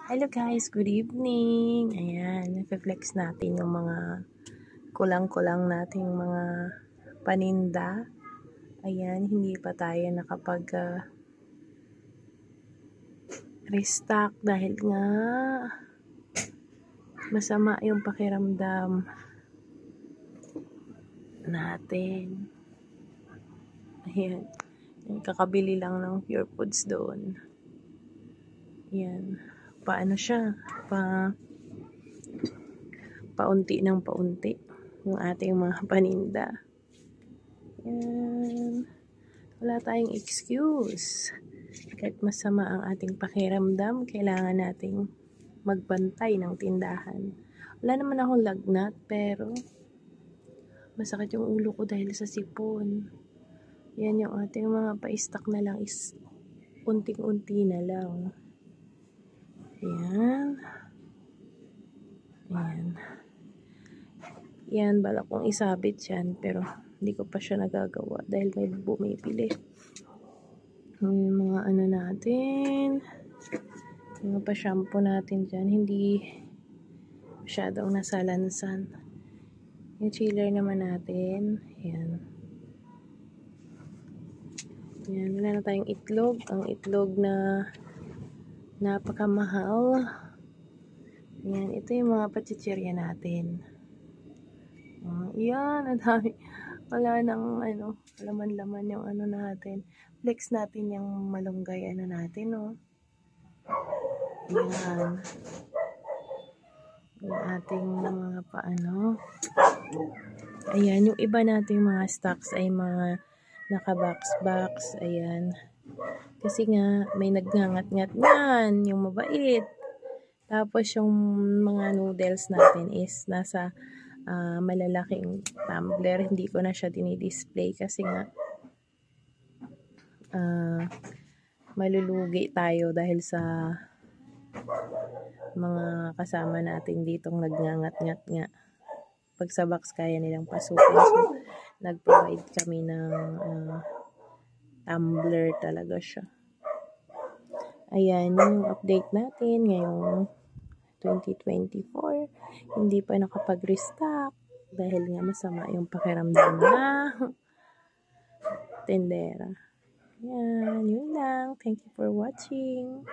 Hello guys, good evening. Ayan, i-flex natin yung mga kulang-kulang nating mga paninda. Ayan, hindi pa tayo nakapag restock dahil nga masama yung pakiramdam natin. Ayan, kakabili lang ng Pure Foods doon. Ayan, paano siya? Paunti ng paunti yung ating mga paninda. Ayan. Wala tayong excuse. Kahit masama ang ating pakiramdam, kailangan nating magbantay ng tindahan. Wala naman akong lagnat, pero masakit yung ulo ko dahil sa sipon. Yan yung ating mga pa-stock na lang is unting-unti na lang. Ayan. Ayan. Yan, balak kong isabit yan, pero hindi ko pa siya nagagawa dahil may bumibili. Yung mga ano natin, yung mga pa-shampoo natin dyan, hindi masyadong nasalansan. Yung chiller naman natin, yan. Yan, wala na tayong itlog. Ang itlog na napakamahal. Yan, ito yung mga pachichirya natin. Yan, ang dami. Wala nang laman-laman yung ano natin. Flex natin yung malunggay natin, oh. Yan. Yung ating mga paano. Ayan, yung iba nating mga stocks ay mga naka-box. Ayan. Kasi nga, may nagngangat-ngat yan, yung mabait. Tapos yung mga noodles natin is nasa malalaking tumbler. Hindi ko na siya dinidisplay kasi nga malulugi tayo dahil sa mga kasama natin ditong nagngangat-ngat nga. Pag sa box kaya nilang pasukin. So, nag-provide kami ng tumbler talaga siya. Ayan, yung update natin ngayong 2024. Hindi pa nakapag-restock dahil nga masama yung pakiramdam na tendera. Yan, yun lang. Thank you for watching.